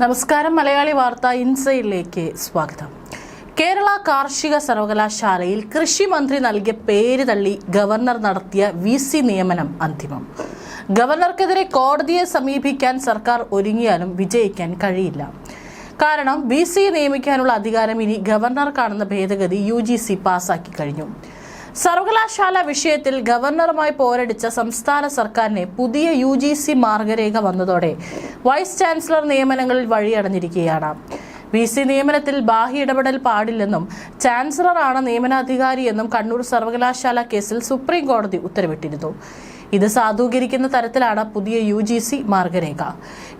നമസ്കാരം. മലയാളി വാർത്ത ഇൻസൈഡിലേക്ക് സ്വാഗതം. കേരള കാർഷിക സർവകലാശാലയിൽ കൃഷി മന്ത്രി നൽകിയ പേര് തള്ളി ഗവർണർ നടത്തിയ VC നിയമനം അന്തിമം. ഗവർണർക്കെതിരെ കോടതിയെ സമീപിക്കാൻ സർക്കാർ ഒരുങ്ങിയാലും വിജയിക്കാൻ കഴിയില്ല. കാരണം VC നിയമിക്കാനുള്ള അധികാരം ഇനി ഗവർണർക്കാണെന്ന ഭേദഗതി UGC പാസാക്കി കഴിഞ്ഞു. സർവകലാശാല വിഷയത്തിൽ ഗവർണറുമായി പോരടിച്ച സംസ്ഥാന സർക്കാരിനെ പുതിയ UGC മാർഗരേഖ വന്നതോടെ വൈസ് ചാൻസലർ നിയമനങ്ങളിൽ വഴിയടഞ്ഞിരിക്കുകയാണ്. VC നിയമനത്തിൽ ബാഹ്യ ഇടപെടൽ പാടില്ലെന്നും ചാൻസലറാണ് നിയമനാധികാരിയെന്നും കണ്ണൂർ സർവകലാശാല കേസിൽ സുപ്രീം കോടതി ഉത്തരവിട്ടിരുന്നു. ഇത് സാധൂകരിക്കുന്ന തരത്തിലാണ് പുതിയ UGC മാർഗരേഖ.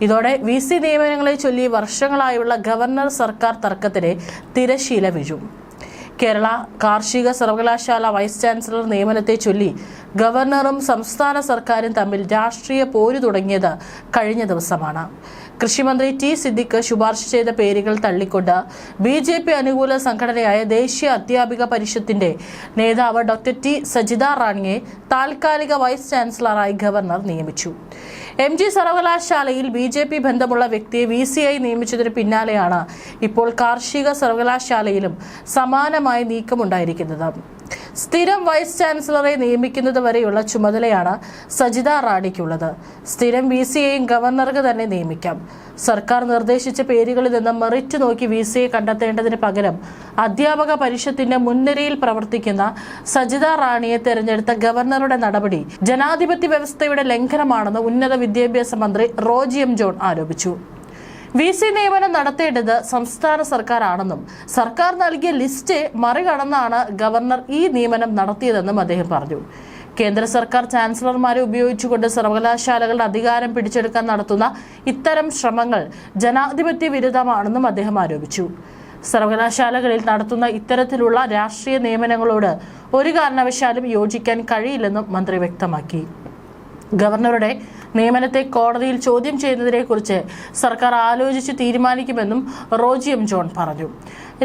ഇതോടെ VC നിയമനങ്ങളെ ചൊല്ലി വർഷങ്ങളായുള്ള ഗവർണർ സർക്കാർ തർക്കത്തിന് തിരശ്ശീല വീഴും. കേരള കാർഷിക സർവകലാശാല വൈസ് ചാൻസലർ നിയമനത്തെ ചൊല്ലി ഗവർണറും സംസ്ഥാന സർക്കാരും തമ്മിൽ രാഷ്ട്രീയ പോര് തുടങ്ങിയത് കഴിഞ്ഞ ദിവസമാണ്. കൃഷിമന്ത്രി T. സിദ്ദിഖ് ശുപാർശ ചെയ്ത പേരുകൾ തള്ളിക്കൊണ്ട് BJP അനുകൂല സംഘടനയായ ദേശീയ അധ്യാപിക പരിഷത്തിന്റെ നേതാവ് ഡോക്ടർ T. സജിത റാണിയെ താൽക്കാലിക വൈസ് ചാൻസലറായി ഗവർണർ നിയമിച്ചു. MG സർവകലാശാലയിൽ BJP ബന്ധമുള്ള വ്യക്തിയെ VC-ആയി നിയമിച്ചതിന് പിന്നാലെയാണ് ഇപ്പോൾ കാർഷിക സർവകലാശാലയിലും സമാനമായ നീക്കമുണ്ടായിരിക്കുന്നത്. സ്ഥിരം വൈസ് ചാൻസലറെ നിയമിക്കുന്നത് വരെയുള്ള ചുമതലയാണ് സജിത റാണിക്കുള്ളത്. സ്ഥിരം VC-യെയും ഗവർണർക്ക് തന്നെ നിയമിക്കാം. സർക്കാർ നിർദ്ദേശിച്ച പേരുകളിൽ നിന്ന് മെറിറ്റ് നോക്കി VC-യെ കണ്ടെത്തേണ്ടതിന് പകരം അധ്യാപക പരിഷത്തിന്റെ മുൻനിരയിൽ പ്രവർത്തിക്കുന്ന സജിത റാണിയെ തെരഞ്ഞെടുത്ത ഗവർണറുടെ നടപടി ജനാധിപത്യ വ്യവസ്ഥയുടെ ലംഘനമാണെന്ന് ഉന്നത വിദ്യാഭ്യാസ മന്ത്രി റോജി M. ജോൺ ആരോപിച്ചു. VC നിയമനം നടത്തേണ്ടത് സംസ്ഥാന സർക്കാരാണെന്നും സർക്കാർ നൽകിയ ലിസ്റ്റ് മറികടന്നാണ് ഗവർണർ ഈ നിയമനം നടത്തിയതെന്നും അദ്ദേഹം പറഞ്ഞു. കേന്ദ്ര സർക്കാർ ചാൻസലർമാരെ ഉപയോഗിച്ചുകൊണ്ട് സർവകലാശാലകളുടെ അധികാരം പിടിച്ചെടുക്കാൻ നടത്തുന്ന ഇത്തരം ശ്രമങ്ങൾ ജനാധിപത്യ വിരുദ്ധമാണെന്നും അദ്ദേഹം ആരോപിച്ചു. സർവകലാശാലകളിൽ നടത്തുന്ന ഇത്തരത്തിലുള്ള രാഷ്ട്രീയ നിയമനങ്ങളോട് ഒരു കാരണവശാലും യോജിക്കാൻ കഴിയില്ലെന്നും മന്ത്രി വ്യക്തമാക്കി. ഗവർണറുടെ നിയമനത്തെ കോടതിയിൽ ചോദ്യം ചെയ്യുന്നതിനെക്കുറിച്ച് സർക്കാർ ആലോചിച്ച് തീരുമാനിക്കുമെന്നും റോജി M. ജോൺ പറഞ്ഞു.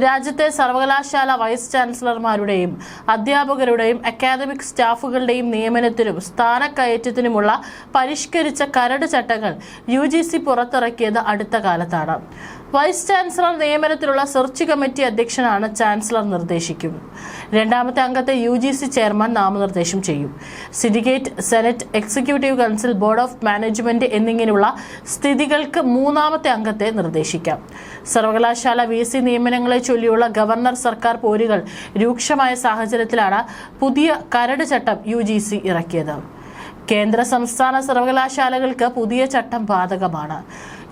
രാജ്യത്തെ സർവകലാശാല വൈസ് ചാൻസലർമാരുടെയും അധ്യാപകരുടെയും അക്കാദമിക് സ്റ്റാഫുകളുടെയും നിയമനത്തിനും സ്ഥാനക്കയറ്റത്തിനുമുള്ള പരിഷ്കരിച്ച കരട് ചട്ടങ്ങൾ UGC പുറത്തിറക്കിയത് അടുത്ത കാലത്താണ്. വൈസ് ചാൻസലർ നിയമനത്തിലുള്ള സെർച്ച് കമ്മിറ്റി അധ്യക്ഷനാണ് ചാൻസലർ നിർദ്ദേശിക്കും. രണ്ടാമത്തെ അംഗത്തെ UGC ചെയർമാൻ നാമനിർദ്ദേശം ചെയ്യും. Syndicate, senate, executive council, board of management എന്നിങ്ങനെയുള്ള സ്ഥിതികൾക്ക് മൂന്നാമത്തെ അംഗത്തെ നിർദ്ദേശിക്കാം. സർവകലാശാല VC നിയമനങ്ങളെ ചൊല്ലിയുള്ള ഗവർണർ സർക്കാർ പോരുകൾ രൂക്ഷമായ സാഹചര്യത്തിലാണ് പുതിയ കരട് ചട്ടം UGC ഇറക്കിയത്. കേന്ദ്ര സംസ്ഥാന സർവകലാശാലകൾക്ക് പുതിയ ചട്ടം ബാധകമാണ്.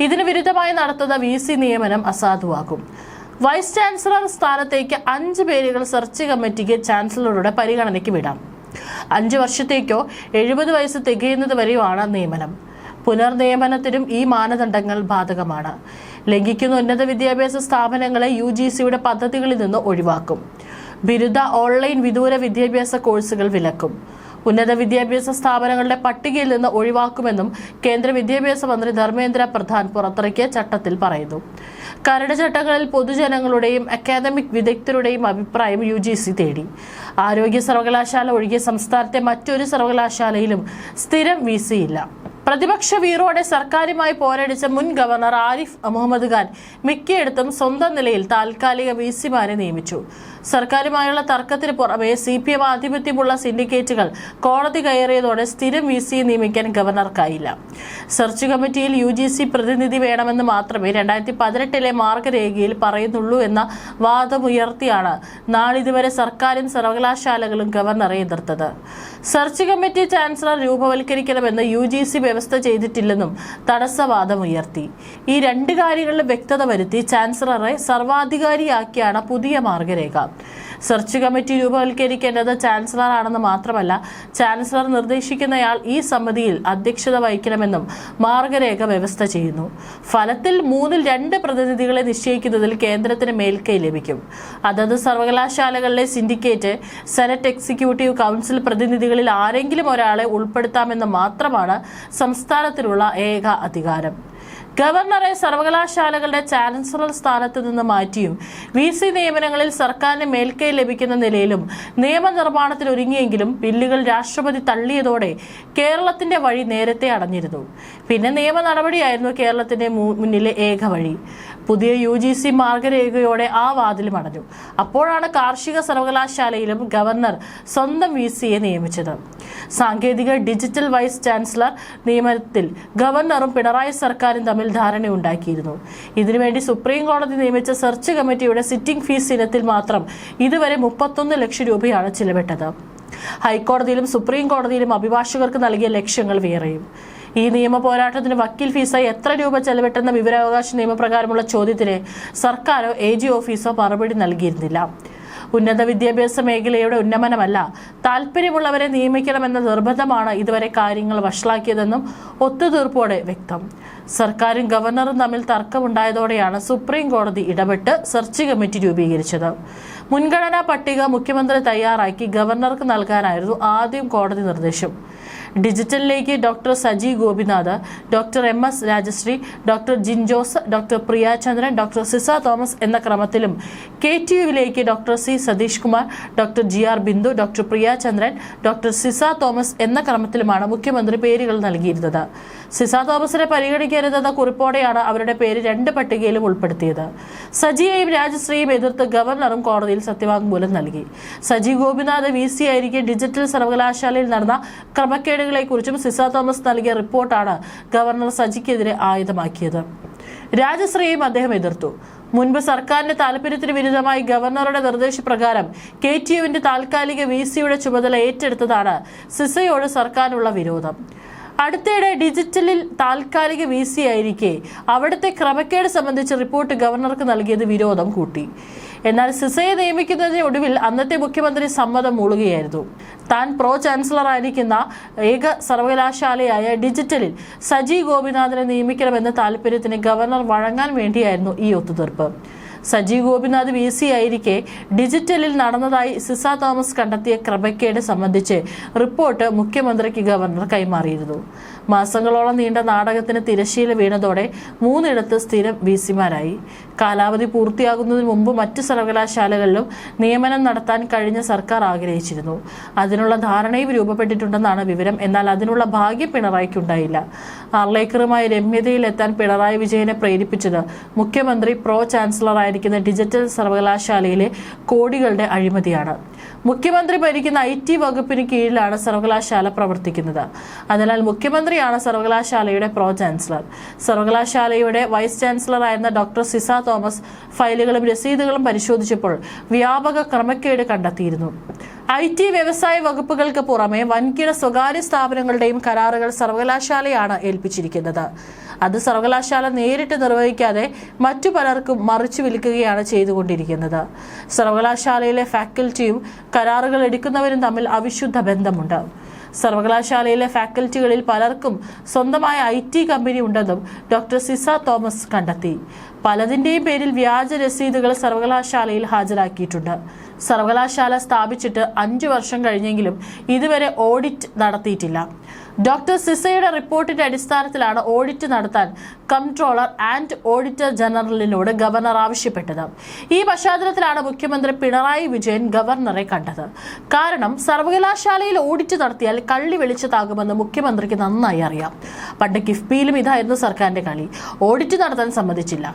ഇതിന് വിരുദ്ധമായി നടത്തുന്ന VC നിയമനം അസാധുവാക്കും. വൈസ് ചാൻസലർ സ്ഥാനത്തേക്ക് 5 പേരുകൾ സെർച്ച് കമ്മിറ്റിക്ക് ചാൻസലറുടെ പരിഗണനയ്ക്ക് വിടാം. 5 വർഷത്തേക്കോ 70 വയസ്സ് തികയുന്നത് വരെയുമാണ് നിയമനം. പുനർനിയമനത്തിനും ഈ മാനദണ്ഡങ്ങൾ ബാധകമാണ്. ലംഘിക്കുന്ന ഉന്നത വിദ്യാഭ്യാസ സ്ഥാപനങ്ങളെ UGC-യുടെ പദ്ധതികളിൽ നിന്ന് ഒഴിവാക്കും. ബിരുദ, ഓൺലൈൻ, വിദൂര വിദ്യാഭ്യാസ കോഴ്സുകൾ വിലക്കും. ഉന്നത വിദ്യാഭ്യാസ സ്ഥാപനങ്ങളുടെ പട്ടികയിൽ നിന്ന് ഒഴിവാക്കുമെന്നും കേന്ദ്ര വിദ്യാഭ്യാസ മന്ത്രി ധർമ്മേന്ദ്ര പ്രധാൻ പുറത്തിറക്കിയ ചട്ടത്തിൽ പറയുന്നു. കരട് ചട്ടങ്ങളിൽ പൊതുജനങ്ങളുടെയും അക്കാദമിക് വിദഗ്ധരുടെയും അഭിപ്രായം UGC തേടി. ആരോഗ്യ സർവകലാശാല ഒഴികെ സംസ്ഥാനത്തെ മറ്റൊരു സർവകലാശാലയിലും സ്ഥിരം VC ഇല്ല. പ്രതിപക്ഷ വീറോടെ സർക്കാരുമായി പോരടിച്ച മുൻ ഗവർണർ ആരിഫ് മുഹമ്മദ് ഖാൻ മിക്കയിടത്തും സ്വന്തം നിലയിൽ താൽക്കാലിക VC-മാരെ നിയമിച്ചു. സർക്കാരുമായുള്ള തർക്കത്തിന് പുറമെ CPM ആധിപത്യമുള്ള സിൻഡിക്കേറ്റുകൾ കോടതി കയറിയതോടെ സ്ഥിരം VC നിയമിക്കാൻ ഗവർണർക്കായില്ല. സെർച്ച് കമ്മിറ്റിയിൽ UGC പ്രതിനിധി വേണമെന്ന് മാത്രമേ 2018 മാർഗരേഖയിൽ പറയുന്നുള്ളൂ എന്ന വാദമുയർത്തിയാണ് നാളിതുവരെ സർക്കാരും സർവകലാശാലകളും ഗവർണറെ എതിർത്തത്. സെർച്ച് കമ്മിറ്റി ചാൻസലർ രൂപവൽക്കരിക്കണമെന്ന് UGC വ്യവസ്ഥ ചെയ്തിട്ടില്ലെന്നും തടസ്സവാദമുയർത്തി. ഈ 2 കാര്യങ്ങളിലും വ്യക്തത വരുത്തി ചാൻസലറെ സർവാധികാരിയാക്കിയാണ് പുതിയ മാർഗരേഖ. സെർച്ച് കമ്മിറ്റി രൂപവൽക്കരിക്കേണ്ടത് ചാൻസലറാണെന്ന് മാത്രമല്ല, ചാൻസലർ നിർദ്ദേശിക്കുന്നയാൾ ഈ സമിതിയിൽ അധ്യക്ഷത വഹിക്കണമെന്നും മാർഗരേഖ വ്യവസ്ഥ ചെയ്യുന്നു. ഫലത്തിൽ 3-2 പ്രതിനിധികളെ നിശ്ചയിക്കുന്നതിൽ കേന്ദ്രത്തിന് മേൽക്കൈ ലഭിക്കും. അതത് സർവകലാശാലകളിലെ സിൻഡിക്കേറ്റ്, സെനറ്റ്, എക്സിക്യൂട്ടീവ് കൗൺസിൽ പ്രതിനിധികളിൽ ആരെങ്കിലും ഒരാളെ ഉൾപ്പെടുത്താമെന്ന് മാത്രമാണ് സംസ്ഥാനത്തിനുള്ള ഏക അധികാരം. ഗവർണറെ സർവകലാശാലകളുടെ ചാൻസലർ സ്ഥാനത്ത് നിന്ന് മാറ്റിയും VC നിയമനങ്ങളിൽ സർക്കാരിന് മേൽക്കൈ ലഭിക്കുന്ന നിലയിലും നിയമനിർമ്മാണത്തിൽ ഒരുങ്ങിയെങ്കിലും ബില്ലുകൾ രാഷ്ട്രപതി തള്ളിയതോടെ കേരളത്തിന്റെ വഴി നേരത്തെ അടഞ്ഞിരുന്നു. പിന്നെ നിയമ നടപടിയായിരുന്നു കേരളത്തിന്റെ മുന്നിലെ ഏക വഴി. പുതിയ UGC മാർഗരേഖയോടെ ആ വാതിലും അടഞ്ഞു. അപ്പോഴാണ് കാർഷിക സർവകലാശാലയിലും ഗവർണർ സ്വന്തം VCയെ നിയമിച്ചത്. സാങ്കേതിക ഡിജിറ്റൽ വൈസ് ചാൻസലർ നിയമനത്തിൽ ഗവർണറും പിണറായി സർക്കാരും തമ്മിൽ ധാരണയുണ്ടാക്കിയിരുന്നു. ഇതിനുവേണ്ടി സുപ്രീം കോടതി നിയമിച്ച സെർച്ച് കമ്മിറ്റിയുടെ സിറ്റിംഗ് ഫീസ് ഇനത്തിൽ മാത്രം ഇതുവരെ 31 ലക്ഷം രൂപയാണ് ചിലവിട്ടത്. ഹൈക്കോടതിയിലും സുപ്രീം കോടതിയിലും അഭിഭാഷകർക്ക് നൽകിയ ലക്ഷ്യങ്ങൾ വേറെയും. ഈ നിയമ പോരാട്ടത്തിന് വക്കീൽ ഫീസായി എത്ര രൂപ ചെലവിട്ടെന്ന വിവരാവകാശ നിയമപ്രകാരമുള്ള ചോദ്യത്തിന് സർക്കാരോ AG ഓഫീസോ മറുപടി നൽകിയിരുന്നില്ല. ഉന്നത വിദ്യാഭ്യാസ മേഖലയുടെ ഉന്നമനമല്ല, താല്പര്യമുള്ളവരെ നിയമിക്കണമെന്ന നിർബന്ധമാണ് ഇതുവരെ കാര്യങ്ങൾ വഷളാക്കിയതെന്നും ഒത്തുതീർപ്പോടെ വ്യക്തം. സർക്കാരും ഗവർണറും തമ്മിൽ തർക്കമുണ്ടായതോടെയാണ് സുപ്രീം കോടതി ഇടപെട്ട് സെർച്ച് കമ്മിറ്റി രൂപീകരിച്ചത്. മുൻഗണനാ പട്ടിക മുഖ്യമന്ത്രി തയ്യാറാക്കി ഗവർണർക്ക് നൽകാനായിരുന്നു ആദ്യം കോടതി നിർദ്ദേശം. ഡിജിറ്റലിലേക്ക് doctor Saji Gopinath, doctor MS Rajashree, doctor Jin Jose, doctor Priya Chandran, doctor Ciza Thomas എന്ന ക്രമത്തിലും KTUവിലേക്ക് doctor C Satheesh Kumar, doctor GR Bindu, doctor Priya Chandran, doctor Ciza Thomas എന്ന ക്രമത്തിലുമാണ് മുഖ്യമന്ത്രി പേരുകൾ നൽകിയിരുന്നത്. സിസ തോമസിനെ പരിഗണിക്കരുതെന്ന കുറിപ്പോടെയാണ് അവരുടെ പേര് 2 പട്ടികയിലും ഉൾപ്പെടുത്തിയത്. സജിയെയും രാജശ്രീയും എതിർത്ത് ഗവർണറും കോടതിയിൽ സത്യവാങ്മൂലം നൽകി. സജി ഗോപിനാഥ് VC ആയിരിക്കെ ഡിജിറ്റൽ സർവകലാശാലയിൽ നടന്ന ക്രമക്കേടുകളെക്കുറിച്ചും സിസ തോമസ് നൽകിയ റിപ്പോർട്ടാണ് ഗവർണർ സജിക്കെതിരെ ആയുധമാക്കിയത്. രാജശ്രീയും അദ്ദേഹം എതിർത്തു. മുൻപ് സർക്കാരിന്റെ താല്പര്യത്തിന് വിരുദ്ധമായി ഗവർണറുടെ നിർദ്ദേശപ്രകാരം KTUവിന്റെ താൽക്കാലിക VCയുടെ ചുമതല ഏറ്റെടുത്തതാണ് സിസയോട് സർക്കാരിനുള്ള വിരോധം. അടുത്തിടെ ഡിജിറ്റലിൽ താൽക്കാലിക VC ആയിരിക്കെ അവിടുത്തെ ക്രമക്കേട് സംബന്ധിച്ച് റിപ്പോർട്ട് ഗവർണർക്ക് നൽകിയത് വിരോധം കൂട്ടി. എന്നാൽ സിസയെ നിയമിക്കുന്നതിന് ഒടുവിൽ അന്നത്തെ മുഖ്യമന്ത്രി സമ്മതം മൂളുകയായിരുന്നു. താൻ പ്രോ ചാൻസലർ ആയിരിക്കുന്ന ഏക സർവകലാശാലയായ ഡിജിറ്റലിൽ സജി ഗോപിനാഥിനെ നിയമിക്കണമെന്ന താല്പര്യത്തിന് ഗവർണർ വഴങ്ങാൻ വേണ്ടിയായിരുന്നു ഈ ഒത്തുതീർപ്പ്. സജി ഗോപിനാഥ് VC ആയിരിക്കെ ഡിജിറ്റലിൽ നടന്നതായി സിസ തോമസ് കണ്ടെത്തിയ ക്രമക്കേട് സംബന്ധിച്ച് റിപ്പോർട്ട് മുഖ്യമന്ത്രിക്ക് ഗവർണർ കൈമാറിയിരുന്നു. മാസങ്ങളോളം നീണ്ട നാടകത്തിന് തിരശ്ശീല വീണതോടെ 3 ഇടത്ത് സ്ഥിരം VCമാരായി. കാലാവധി പൂർത്തിയാകുന്നതിന് മുമ്പ് മറ്റ് സർവകലാശാലകളിലും നിയമനം നടത്താൻ കഴിഞ്ഞ സർക്കാർ ആഗ്രഹിച്ചിരുന്നു. അതിനുള്ള ധാരണയും രൂപപ്പെട്ടിട്ടുണ്ടെന്നാണ് വിവരം. എന്നാൽ അതിനുള്ള ഭാഗ്യം പിണറായിക്കുണ്ടായില്ല. ആർലേക്കറുമായി രമ്യതയിലെത്താൻ പിണറായി വിജയനെ പ്രേരിപ്പിച്ചത് മുഖ്യമന്ത്രി പ്രോ ചാൻസലർ ആയിരിക്കുന്ന ഡിജിറ്റൽ സർവകലാശാലയിലെ കോടികളുടെ അഴിമതിയാണ്. മുഖ്യമന്ത്രി ഭരിക്കുന്ന IT വകുപ്പിന് കീഴിലാണ് സർവകലാശാല പ്രവർത്തിക്കുന്നത്. അതിനാൽ മുഖ്യമന്ത്രിയാണ് സർവകലാശാലയുടെ പ്രോ ചാൻസലർ. സർവകലാശാലയുടെ വൈസ് ചാൻസലർ ആയിരുന്ന ഡോക്ടർ സിസ തോമസ് ഫയലുകളും രസീതുകളും പരിശോധിച്ചപ്പോൾ വ്യാപക ക്രമക്കേട് കണ്ടെത്തിയിരുന്നു. IT വ്യവസായ വകുപ്പുകൾക്ക് പുറമെ വൻകിട സ്വകാര്യ സ്ഥാപനങ്ങളുടെയും കരാറുകൾ സർവകലാശാലയാണ് ഏൽപ്പിച്ചിരിക്കുന്നത്. അത് സർവകലാശാല നേരിട്ട് നിർവഹിക്കാതെ മറ്റു പലർക്കും മറിച്ചു വിൽക്കുകയാണ് ചെയ്തുകൊണ്ടിരിക്കുന്നത്. സർവകലാശാലയിലെ ഫാക്കൽറ്റിയും കരാറുകൾ എടുക്കുന്നവരും തമ്മിൽ അവിശുദ്ധ ബന്ധമുണ്ട്. സർവകലാശാലയിലെ ഫാക്കൽറ്റികളിൽ പലർക്കും സ്വന്തമായ IT കമ്പനി ഉണ്ടെന്നും ഡോക്ടർ സിസ തോമസ് കണ്ടെത്തി. പലതിന്റെയും പേരിൽ വ്യാജ രസീതുകൾ സർവകലാശാലയിൽ ഹാജരാക്കിയിട്ടുണ്ട്. സർവകലാശാല സ്ഥാപിച്ചിട്ട് 5 വർഷം കഴിഞ്ഞെങ്കിലും ഇതുവരെ ഓഡിറ്റ് നടത്തിയിട്ടില്ല. ഡോക്ടർ സിസയുടെ റിപ്പോർട്ടിന്റെ അടിസ്ഥാനത്തിലാണ് ഓഡിറ്റ് നടത്താൻ കംട്രോളർ ആൻഡ് ഓഡിറ്റർ ജനറലിനോട് ഗവർണർ ആവശ്യപ്പെട്ടത്. ഈ പശ്ചാത്തലത്തിലാണ് മുഖ്യമന്ത്രി പിണറായി വിജയൻ ഗവർണറെ കണ്ടത്. കാരണം സർവകലാശാലയിൽ ഓഡിറ്റ് നടത്തിയാൽ കള്ളി വെളിച്ചത്താകുമെന്ന് മുഖ്യമന്ത്രിക്ക് നന്നായി അറിയാം. പണ്ട് കിഫ്ബിയിലും ഇതായിരുന്നു സർക്കാരിന്റെ കളി. ഓഡിറ്റ് നടത്താൻ സമ്മതിച്ചില്ല.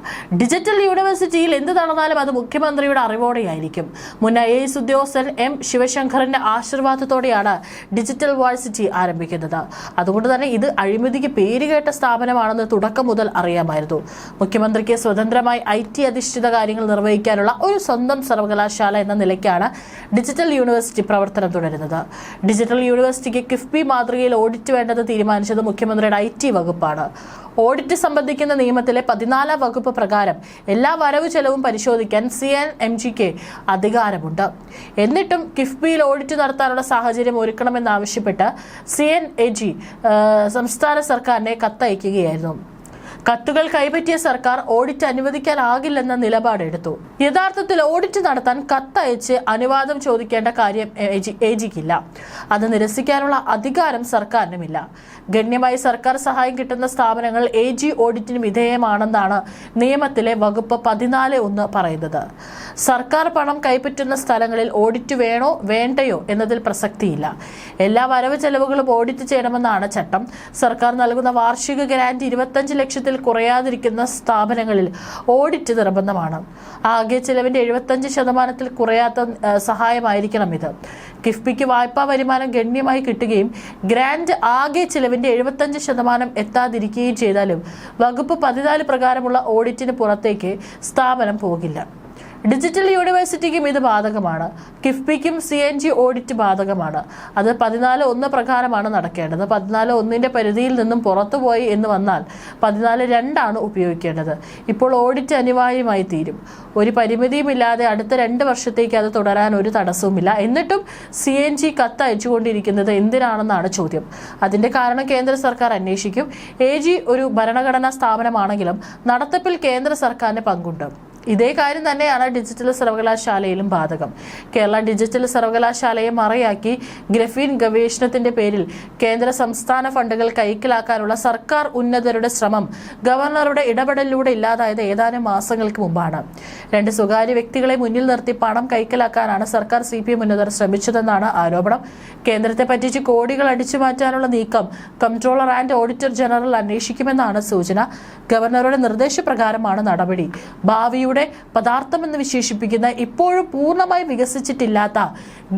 ഡിജിറ്റൽ യൂണിവേഴ്സിറ്റിയിൽ എന്ത് നടന്നാലും അത് മുഖ്യമന്ത്രിയുടെ അറിവോടെയായിരിക്കും. മുൻ IAS ഉദ്യോഗസ്ഥൻ M ശിവശങ്കറിന്റെ ആശീർവാദത്തോടെയാണ് ഡിജിറ്റൽ യൂണിവേഴ്സിറ്റി ആരംഭിക്കുന്നത്. അതുകൊണ്ട് തന്നെ ഇത് അഴിമതിക്ക് പേരുകേട്ട സ്ഥാപനമാണെന്ന് തുടക്കം മുതൽ അറിയാമായിരുന്നു. മുഖ്യമന്ത്രിക്ക് സ്വതന്ത്രമായി IT അധിഷ്ഠിത കാര്യങ്ങൾ നിർവഹിക്കാനുള്ള ഒരു സ്വന്തം സർവകലാശാല എന്ന നിലയ്ക്കാണ് ഡിജിറ്റൽ യൂണിവേഴ്സിറ്റി പ്രവർത്തനം തുടരുന്നത്. ഡിജിറ്റൽ യൂണിവേഴ്സിറ്റിക്ക് കിഫ്ബി മാതൃകയിൽ ഓഡിറ്റ് വേണ്ടെന്ന് തീരുമാനിച്ചത് മുഖ്യമന്ത്രിയുടെ IT വകുപ്പാണ്. ഓഡിറ്റ് സംബന്ധിക്കുന്ന നിയമത്തിലെ 14 വകുപ്പ് പ്രകാരം എല്ലാ വരവ് ചെലവും പരിശോധിക്കാൻ CNMGക്ക് അധികാരമുണ്ട്. എന്നിട്ടും കിഫ്ബിയിൽ ഓഡിറ്റ് നടത്താനുള്ള സാഹചര്യം ഒരുക്കണമെന്നാവശ്യപ്പെട്ട് CNAG സംസ്ഥാന സർക്കാരിനെ കത്തയക്കുകയായിരുന്നു. കത്തുകൾ കൈപ്പറ്റിയ സർക്കാർ ഓഡിറ്റ് അനുവദിക്കാനാകില്ലെന്ന നിലപാടെടുത്തു. യഥാർത്ഥത്തിൽ ഓഡിറ്റ് നടത്താൻ കത്തയച്ച് അനുവാദം ചോദിക്കേണ്ട കാര്യം AGക്കില്ല. അത് നിരസിക്കാനുള്ള അധികാരം സർക്കാരിനുമില്ല. ഗണ്യമായി സർക്കാർ സഹായം കിട്ടുന്ന സ്ഥാപനങ്ങൾ AG ഓഡിറ്റിന് വിധേയമാണെന്നാണ് നിയമത്തിലെ വകുപ്പ് 14(1) പറയുന്നത്. സർക്കാർ പണം കൈപ്പറ്റുന്ന സ്ഥലങ്ങളിൽ ഓഡിറ്റ് വേണോ വേണ്ടയോ എന്നതിൽ പ്രസക്തിയില്ല. എല്ലാ വരവ് ചെലവുകളും ഓഡിറ്റ് ചെയ്യണമെന്നാണ് ചട്ടം. സർക്കാർ നൽകുന്ന വാർഷിക ഗ്രാന്റ് 25 ലക്ഷത്തിൽ കുറയാതിരിക്കുന്ന സ്ഥാപനങ്ങളിൽ ഓഡിറ്റ് നിർബന്ധമാണ്. ആകെ ചെലവിന്റെ 75% കുറയാത്ത സഹായമായിരിക്കണം ഇത്. കിഫ്ബിക്ക് വായ്പാ വരുമാനം ഗണ്യമായി കിട്ടുകയും ഗ്രാന്റ് ആകെ ചെലവിന്റെ 75% എത്താതിരിക്കുകയും ചെയ്താലും വകുപ്പ് 14 പ്രകാരമുള്ള ഓഡിറ്റിന് പുറത്തേക്ക് സ്ഥാപനം പോകില്ല. ഡിജിറ്റൽ യൂണിവേഴ്സിറ്റിക്കും ഇത് ബാധകമാണ്. കിഫ്ബിക്കും CAG ഓഡിറ്റ് ബാധകമാണ്. അത് 14(1) പ്രകാരമാണ് നടക്കേണ്ടത്. 14(1) പരിധിയിൽ നിന്നും പുറത്തുപോയി എന്ന് വന്നാൽ 14(2) ഉപയോഗിക്കേണ്ടത്. ഇപ്പോൾ ഓഡിറ്റ് അനിവാര്യമായി തീരും. ഒരു പരിമിതിയുമില്ലാതെ അടുത്ത 2 വർഷത്തേക്ക് അത് തുടരാൻ ഒരു തടസ്സവുമില്ല. എന്നിട്ടും CAG കത്ത് അയച്ചുകൊണ്ടിരിക്കുന്നത് എന്തിനാണെന്നാണ് ചോദ്യം. അതിന്റെ കാരണം കേന്ദ്ര സർക്കാർ അന്വേഷിക്കും. AG ഒരു ഭരണഘടനാ സ്ഥാപനമാണെങ്കിലും നടത്തിപ്പിൽ കേന്ദ്ര സർക്കാരിന് പങ്കുണ്ട്. ഇതേ കാര്യം തന്നെയാണ് ഡിജിറ്റൽ സർവകലാശാലയിലും ബാധകം. കേരള ഡിജിറ്റൽ സർവകലാശാലയെ മറയാക്കി ഗ്രഫീൻ ഗവേഷണത്തിന്റെ പേരിൽ കേന്ദ്ര സംസ്ഥാന ഫണ്ടുകൾ കൈക്കലാക്കാനുള്ള സർക്കാർ ഉന്നതരുടെ ശ്രമം ഗവർണറുടെ ഇടപെടലിലൂടെ ഇല്ലാതായത് ഏതാനും മാസങ്ങൾക്ക് മുമ്പാണ്. 2 സ്വകാര്യ വ്യക്തികളെ മുന്നിൽ നിർത്തി പണം കൈക്കലാക്കാനാണ് സർക്കാർ CPM ഉന്നതർ ശ്രമിച്ചതെന്നാണ് ആരോപണം. കേന്ദ്രത്തെ പറ്റിച്ച് കോടികൾ അടിച്ചുമാറ്റാനുള്ള നീക്കം കംട്രോളർ ആൻഡ് ഓഡിറ്റർ ജനറൽ അന്വേഷിക്കുമെന്നാണ് സൂചന. ഗവർണറുടെ നിർദ്ദേശപ്രകാരമാണ് നടപടി. ഭാവിയുടെ പദാർത്ഥമെന്ന് വിശേഷിപ്പിക്കുന്ന ഇപ്പോഴും പൂർണ്ണമായി വികസിച്ചിട്ടില്ലാത്ത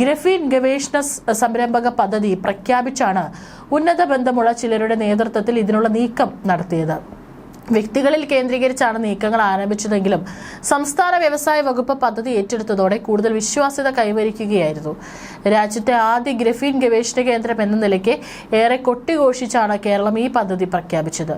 ഗ്രഫീൻ ഗവേഷണ സംരംഭക പദ്ധതി പ്രഖ്യാപിച്ചാണ് ഉന്നത ബന്ധമുള്ള ചിലരുടെ നേതൃത്വത്തിൽ ഇതിനുള്ള നീക്കം നടത്തിയത്. വ്യക്തികളിൽ കേന്ദ്രീകരിച്ചാണ് നീക്കങ്ങൾ ആരംഭിച്ചതെങ്കിലും സംസ്ഥാന വ്യവസായ വകുപ്പ് പദ്ധതി ഏറ്റെടുത്തതോടെ കൂടുതൽ വിശ്വാസ്യത കൈവരിക്കുകയായിരുന്നു. രാജ്യത്തെ ആദ്യ ഗ്രഫീൻ ഗവേഷണ കേന്ദ്രം എന്ന നിലയ്ക്ക് ഏറെ കൊട്ടിഘോഷിച്ചാണ് കേരളം ഈ പദ്ധതി പ്രഖ്യാപിച്ചത്.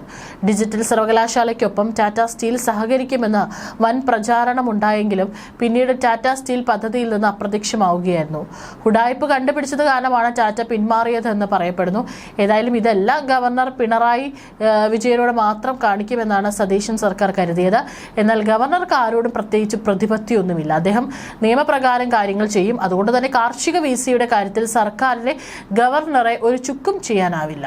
ഡിജിറ്റൽ സർവകലാശാലയ്ക്കൊപ്പം ടാറ്റ സ്റ്റീൽ സഹകരിക്കുമെന്ന് വൻ പ്രചാരണമുണ്ടായെങ്കിലും പിന്നീട് ടാറ്റ സ്റ്റീൽ പദ്ധതിയിൽ നിന്ന് അപ്രത്യക്ഷമാവുകയായിരുന്നു. ഉഡായിപ്പ് കണ്ടുപിടിച്ചത് കാരണമാണ് ടാറ്റ പിന്മാറിയതെന്ന് പറയപ്പെടുന്നു. ഏതായാലും ഇതെല്ലാം ഗവർണർ പിണറായി വിജയനോട് മാത്രം കാണിക്കുമെന്നാണ് സതീശൻ സർക്കാർ കരുതിയത്. എന്നാൽ ഗവർണർക്ക് ആരോടും പ്രത്യേകിച്ച് പ്രതിപത്തിയൊന്നുമില്ല. അദ്ദേഹം നിയമപ്രകാരം കാര്യങ്ങൾ ചെയ്യും. അതുകൊണ്ട് തന്നെ കാർഷിക VCയുടെ കാര്യത്തിൽ സർക്കാരിനെ ഗവർണറെ ഒരു ചുക്കും ചെയ്യാനാവില്ല.